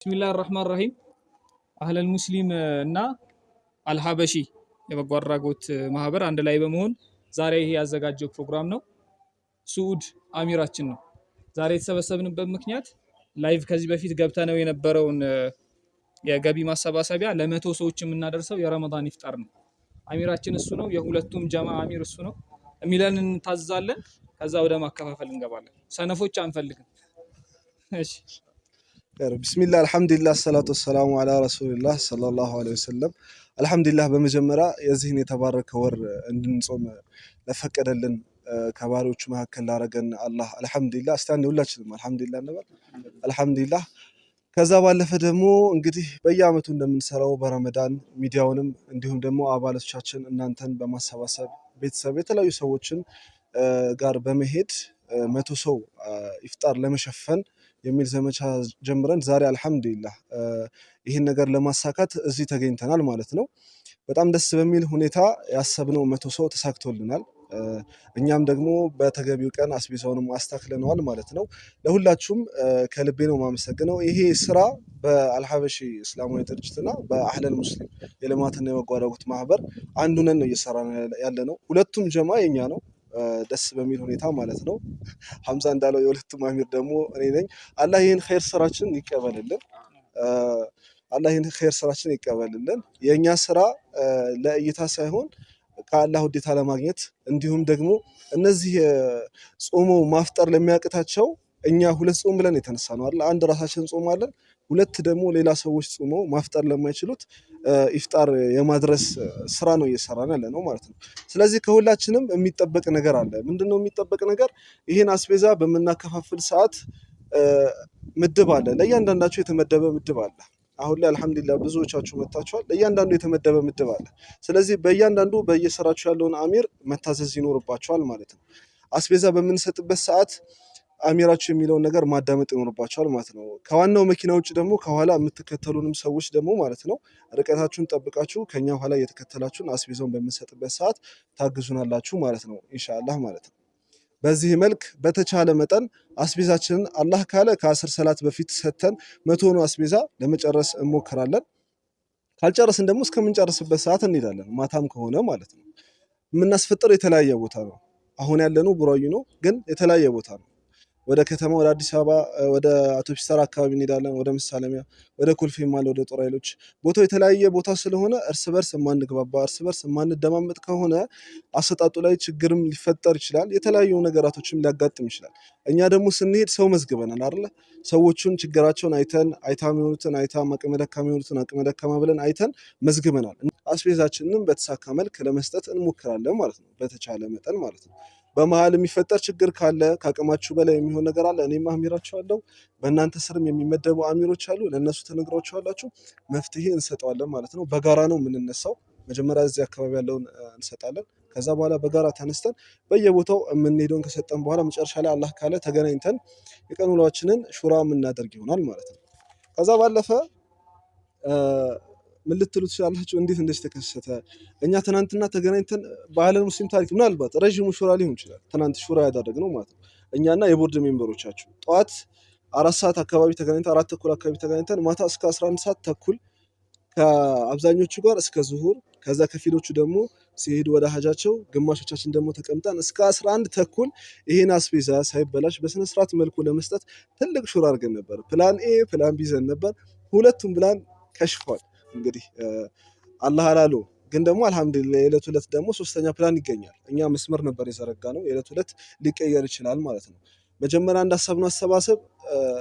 ቢስሚላህ ራህማን ራሂም አህለል ሙስሊም እና አልሀበሺ የበጎ አድራጎት ማህበር አንድ ላይ በመሆን ዛሬ ይሄ ያዘጋጀው ፕሮግራም ነው። ሱዑድ አሚራችን ነው። ዛሬ የተሰበሰብንበት ምክንያት ላይቭ ከዚህ በፊት ገብተነው የነበረውን የገቢ ማሰባሰቢያ ለመቶ ሰዎች የምናደርሰው የረመዳን ኢፍጣር ነው። አሚራችን እሱ ነው። የሁለቱም ጀማ አሚር እሱ ነው። የሚለን እንታዘዛለን። ከዛ ወደ ማከፋፈል እንገባለን። ሰነፎች አንፈልግም። እሺ ቢስሚላህ አልሐምዱሊላህ ሰላቱ ወሰላሙ አላ ረሱሊላህ ሰለላሁ ዐለይሂ ወሰለም። አልሐምዱሊላህ በመጀመሪያ የዚህን የተባረከ ወር እንድንጾም ለፈቀደልን ከባሪዎቹ መካከል ላረገን አላህ አልሐምዱሊላህ። እስቲ አንዴ ሁላችንም አልሐምዱሊላህ እንበል። አልሐምዱሊላህ። ከዛ ባለፈ ደግሞ እንግዲህ በየአመቱ እንደምንሰራው በረመዳን ሚዲያውንም እንዲሁም ደግሞ አባሎቻችን እናንተን በማሰባሰብ ቤተሰብ የተለያዩ ሰዎችን ጋር በመሄድ 100 ሰው ኢፍጣር ለመሸፈን የሚል ዘመቻ ጀምረን ዛሬ አልሐምዱሊላህ ይህን ነገር ለማሳካት እዚህ ተገኝተናል ማለት ነው። በጣም ደስ በሚል ሁኔታ ያሰብነው 100 ሰው ተሳክቶልናል። እኛም ደግሞ በተገቢው ቀን አስቤዛውንም አስተካክለነዋል ማለት ነው። ለሁላችሁም ከልቤ ነው የማመሰግነው። ይሄ ስራ በአልሀበሺ እስላማዊ ድርጅትና በአህለል ሙስሊም የልማትና የበጎ አድራጎት ማህበር አንድ ሆነን ነው እየሰራን ያለ ነው። ሁለቱም ጀማ የኛ ነው። ደስ በሚል ሁኔታ ማለት ነው። ሐምዛ እንዳለው የሁለቱም አሚር ደግሞ እኔ ነኝ። አላህ ይህን ኸይር ስራችን ይቀበልልን። አላህ ይህን ኸይር ስራችን ይቀበልልን። የእኛ ስራ ለእይታ ሳይሆን ከአላህ ውዴታ ለማግኘት እንዲሁም ደግሞ እነዚህ ጾሞ ማፍጠር ለሚያቅታቸው እኛ ሁለት ጾም ብለን የተነሳ ነው አይደል? አንድ ራሳችን ጾማለን፣ ሁለት ደግሞ ሌላ ሰዎች ጾመው ማፍጠር ለማይችሉት ኢፍጣር የማድረስ ስራ ነው እየሰራን ያለ ነው ማለት ነው። ስለዚህ ከሁላችንም የሚጠበቅ ነገር አለ። ምንድነው የሚጠበቅ ነገር? ይህን አስቤዛ በምናከፋፍል ሰዓት ምድብ አለ። ለእያንዳንዳቸው የተመደበ ምድብ አለ። አሁን ላይ አልሐምዱሊላህ ብዙዎቻችሁ መጣችኋል። ለእያንዳንዱ የተመደበ ምድብ አለ። ስለዚህ በእያንዳንዱ በየስራችሁ ያለውን አሚር መታዘዝ ይኖርባችኋል ማለት ነው። አስቤዛ በምንሰጥበት ሰዓት አሚራችሁ የሚለውን ነገር ማዳመጥ ይኖርባችኋል ማለት ነው። ከዋናው መኪና ውጭ ደግሞ ከኋላ የምትከተሉንም ሰዎች ደግሞ ማለት ነው ርቀታችሁን ጠብቃችሁ ከኛ ኋላ እየተከተላችሁን አስቤዛውን በምንሰጥበት ሰዓት ታግዙናላችሁ ማለት ነው ኢንሻአላህ ማለት ነው። በዚህ መልክ በተቻለ መጠን አስቤዛችንን አላህ ካለ ከ10 ሰላት በፊት ሰተን 100 ነው አስቤዛ ለመጨረስ እንሞክራለን። ካልጨረስን ደግሞ እስከምንጨርስበት ሰዓት እንሄዳለን። ማታም ከሆነ ማለት ነው። የምናስፈጥር የተለያየ ቦታ ነው። አሁን ያለነው ቡራዩ ነው፣ ግን የተለያየ ቦታ ነው። ወደ ከተማ ወደ አዲስ አበባ ወደ አውቶቡስ ተራ አካባቢ እንሄዳለን። ወደ መሳለሚያ ወደ ኮልፌም አለ ወደ ጦር ኃይሎች ቦታው የተለያየ ቦታ ስለሆነ እርስ በርስ የማንግባባ እርስ በርስ የማንደማመጥ ከሆነ አሰጣጡ ላይ ችግርም ሊፈጠር ይችላል። የተለያዩ ነገራቶችም ሊያጋጥም ይችላል። እኛ ደግሞ ስንሄድ ሰው መዝግበናል አይደለ? ሰዎቹን ችግራቸውን አይተን አይታም የሆኑትን አይታም አቅመ ደካማ የሆኑትን አቅመ ደካማ ብለን አይተን መዝግበናል። አስቤዛችንንም በተሳካ መልክ ለመስጠት እንሞክራለን ማለት ነው፣ በተቻለ መጠን ማለት ነው። በመሀል የሚፈጠር ችግር ካለ ከአቅማችሁ በላይ የሚሆን ነገር አለ፣ እኔም አሚራችኋለሁ። በእናንተ ስርም የሚመደቡ አሚሮች አሉ፣ ለእነሱ ትነግሯቸዋላችሁ፣ መፍትሄ እንሰጠዋለን ማለት ነው። በጋራ ነው የምንነሳው። መጀመሪያ እዚህ አካባቢ ያለውን እንሰጣለን። ከዛ በኋላ በጋራ ተነስተን በየቦታው የምንሄደውን ከሰጠን በኋላ መጨረሻ ላይ አላህ ካለ ተገናኝተን የቀን ውሏችንን ሹራ የምናደርግ ይሆናል ማለት ነው። ከዛ ባለፈ ምን ልትሉ ትችላላችሁ? እንዴት እንደዚህ ተከሰተ? እኛ ትናንትና ተገናኝተን በአህለል ሙስሊም ታሪክ ምናልባት ረዥሙ ሹራ ሊሆን ይችላል ትናንት ሹራ ያደረግነው ማለት ነው። እኛና የቦርድ ሜምበሮቻችሁ ጠዋት 4 ሰዓት አካባቢ ተገናኝተን 4 ተኩል አካባቢ ተገናኝተን ማታ እስከ 11 ሰዓት ተኩል ከአብዛኞቹ ጋር እስከ ዙሁር፣ ከዛ ከፊሎቹ ደግሞ ሲሄዱ ወደ ሀጃቸው፣ ግማሾቻችን ደግሞ ተቀምጠን እስከ 11 ተኩል ይሄን አስቤዛ ሳይበላሽ በስነ ስርዓት መልኩ ለመስጠት ትልቅ ሹራ አድርገን ነበር። ፕላን ኤ ፕላን ቢ ይዘን ነበር። ሁለቱም ፕላን ከሽፏል። እንግዲህ አላህ አላሉ፣ ግን ደግሞ አልሐምዱሊላህ የዕለት ዕለት ደግሞ ሶስተኛ ፕላን ይገኛል። እኛ መስመር ነበር የዘረጋ ነው። የዕለት ዕለት ሊቀየር ይችላል ማለት ነው። መጀመሪያ እንዳሰብነው አሰባሰብ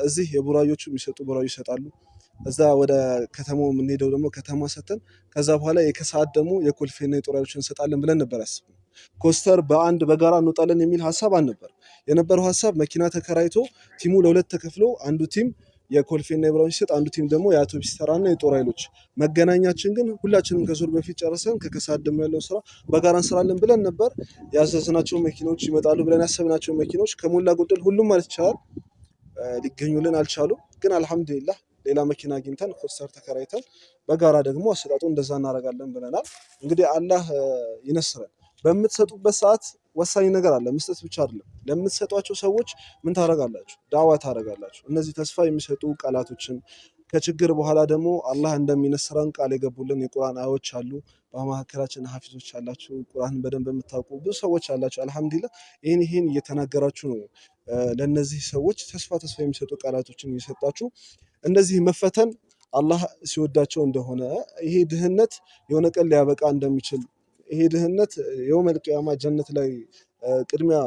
እዚህ የቡራዮቹ የሚሰጡ ቡራዩ ይሰጣሉ። እዛ ወደ ከተማው የምንሄደው ደግሞ ከተማ ሰተን ከዛ በኋላ የከሰዓት ደግሞ የኮልፌና የጦር ኃይሎችን እንሰጣለን ብለን ነበር ያሰብነው። ኮስተር በአንድ በጋራ እንወጣለን የሚል ሀሳብ አልነበር የነበረው። ሀሳብ መኪና ተከራይቶ ቲሙ ለሁለት ተከፍሎ አንዱ ቲም የኮልፌና የቡራዩ ሲሰጥ አንዱ ቲም ደግሞ የአውቶቡስ ተራና የጦር ኃይሎች። መገናኛችን ግን ሁላችንም ከዙር በፊት ጨርሰን ከከሰዓት ደግሞ ያለው ስራ በጋራ እንሰራለን ብለን ነበር። ያዘዝናቸው መኪኖች ይመጣሉ ብለን ያሰብናቸው መኪኖች ከሞላ ጎደል ሁሉም ማለት ይቻላል ሊገኙልን አልቻሉም። ግን አልሐምዱሊላህ ሌላ መኪና አግኝተን ኮስተር ተከራይተን በጋራ ደግሞ አሰጣጡ እንደዛ እናደርጋለን ብለናል። እንግዲህ አላህ ይነስረን። በምትሰጡበት ሰዓት ወሳኝ ነገር አለ። መስጠት ብቻ አይደለም። ለምትሰጧቸው ሰዎች ምን ታደርጋላችሁ? ዳዋ ታደርጋላችሁ። እነዚህ ተስፋ የሚሰጡ ቃላቶችን ከችግር በኋላ ደግሞ አላህ እንደሚነስረን ቃል የገቡልን የቁርአን አያዎች አሉ። በመካከላችን ሐፊዞች አላችሁ፣ ቁርአንን በደንብ የምታውቁ ብዙ ሰዎች አላችሁ። አልሐምዱሊላህ ይህን እየተናገራችሁ ነው ለነዚህ ሰዎች ተስፋ የሚሰጡ ቃላቶችን እየሰጣችሁ እንደዚህ መፈተን አላህ ሲወዳቸው እንደሆነ ይሄ ድህነት የሆነ ቀን ሊያበቃ እንደሚችል ይሄ ድህነት የውመል ቂያማ ጀነት ላይ ቅድሚያ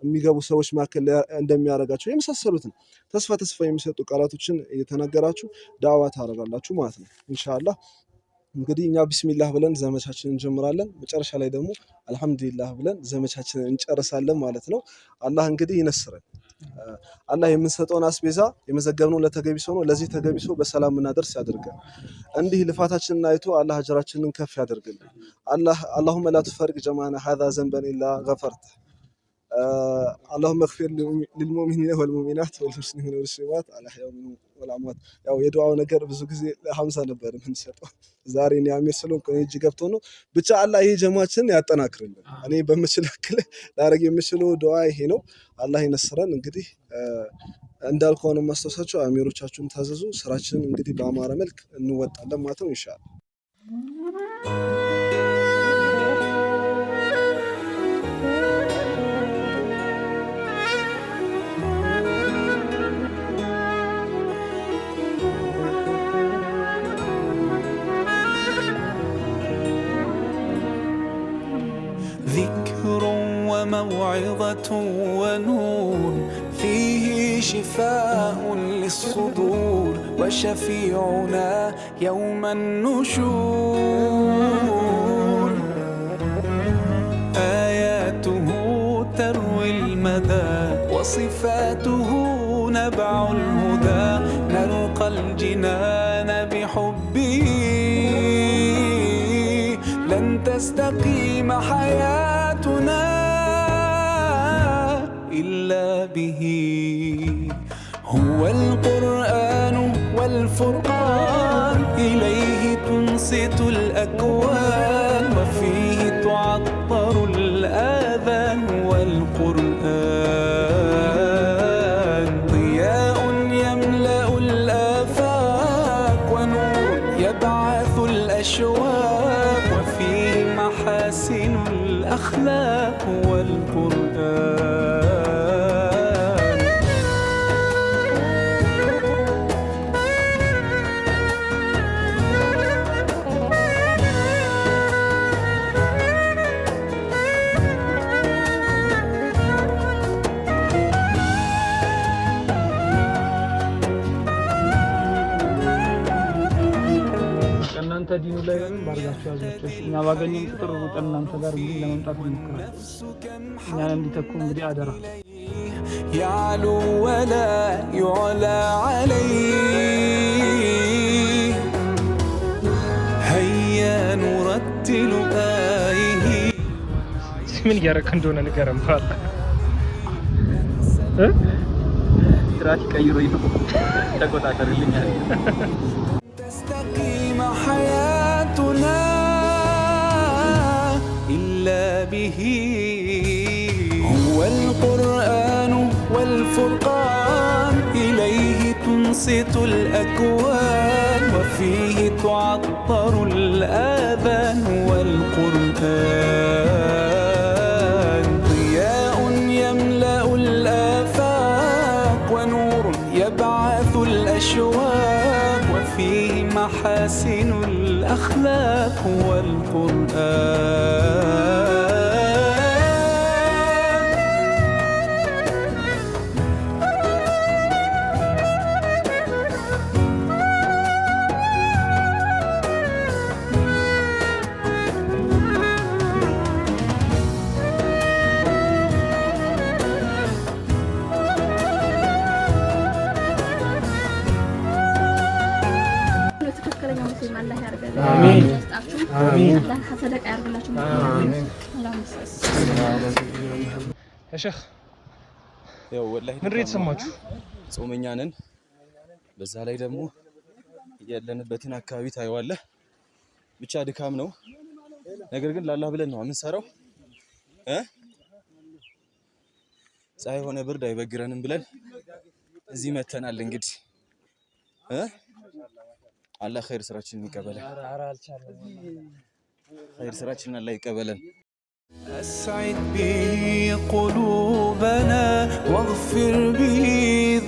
የሚገቡ ሰዎች መካከል እንደሚያደርጋቸው የመሳሰሉትን ተስፋ የሚሰጡ ቃላቶችን እየተናገራችሁ ዳዕዋ ታደርጋላችሁ ማለት ነው። ኢንሻአላህ እንግዲህ እኛ ቢስሚላህ ብለን ዘመቻችንን እንጀምራለን። መጨረሻ ላይ ደግሞ አልሐምዱሊላህ ብለን ዘመቻችንን እንጨርሳለን ማለት ነው። አላህ እንግዲህ ይነስረን። አላህ የምንሰጠውን አስቤዛ የመዘገብነው ለተገቢ ሰው ነው። ለዚህ ተገቢ ሰው በሰላም እናደርስ ያድርገን። እንዲህ ልፋታችንን አይቶ አላህ አጅራችንን ከፍ ያደርግልን። አላሁመ ላ ትፈርቅ ጀማዓና ሀዛ ዘንበን ኢላ ገፈርተ اللهم اغفر للمؤمنين والمؤمنات والمسلمين والمسلمات الأحياء منهم والأموات። ያው የዱዓው ነገር ብዙ ጊዜ ለሐምዛ ነበር የምንሰጠው። ዛሬ እኔ አሚር ስለሆንኩ እጅ ገብቶ ነው። ብቻ አላህ ይሄ ጀማዓችን ያጠናክርልን። እኔ በምችል ያክል ላደርግ የምችለው ዱዓ ይሄ ነው። አላህ ይነስረን። እንግዲህ እንዳልከው ነው ማስተዋሳችሁ። አሚሮቻችሁን ታዘዙ። ስራችንን እንግዲህ በአማረ መልክ እንወጣለን ማለት ነው ኢንሻአላህ። ذكر وموعظة ونور فيه شفاء للصدور وشفيعنا يوم النشور آياته تروي المدى وصفاته نبع الهدى نلقى الجنان بحبه لن تستقيم حياتنا إلا به هو القرآن والفرقان إليه تنصت الأكوان وفيه تعطر الآذان والقرآن ضياء يملأ الآفاق ونور يبعث الأشواق وفيه محاسن الأخلاق والقرآن እናንተ ዲኑ ላይ ባርጋችሁ ያዛችሁ እኛ ባገኘን ቁጥር ሩጠን እናንተ ጋር እንግዲህ ለመምጣት እንሞክራለን። እኛን እንዲተኩ እንግዲህ አደራ። يعلو ولا يعلى عليه هيا نرتل آيه ምን እያደረክ እንደሆነ ንገረን። ባላ ትራፊክ ቀይሮኝ ነው ተቆጣጠርልኛል። تستقيم حياتنا إلا به هو القرآن والفرقان إليه تنصت الأكوان وفيه تعطر الآذان والقرآن ضياء يملأ الآفاق ونور يبعث الأشواق وفيه محاسن الأخلاق والقرآن آمين آمين صدق يا رب الله آمين يا شيخ ያው ወላሂ ምን ሬት ሰማችሁ? ጾመኛ ነን። በዛ ላይ ደግሞ ያለንበትን አካባቢ ታየዋለህ። ብቻ ድካም ነው። ነገር ግን ለአላህ ብለን ነው የምንሰራው። ፀሐይ ሆነ ብርድ አይበግረንም ብለን እዚህ መተናል። እንግዲህ አላህ ኸይር ስራችንን ይቀበለን። ኸይር ስራችንን አላህ ይቀበለን። أسعد به قلوبنا واغفر به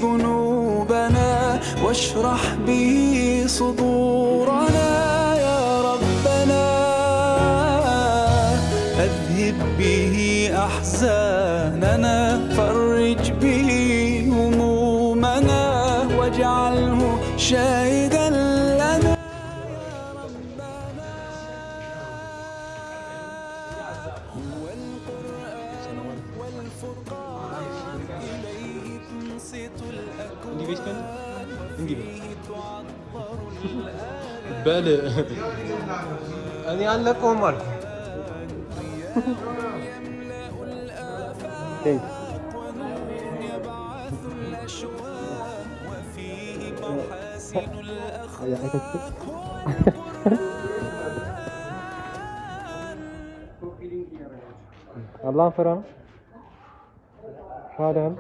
ذنوبنا واشرح به صدورنا يا ربنا أذهب به أحزاننا فرج به همومنا واجعله شاهدا لنا هو القرآن والفرقان إليه تنصت الأكوان فيه تعطر الآن بل أنا علقهم عليكم يبعث الأشواق وفيه محاسن الأخلاق الله فرح شادم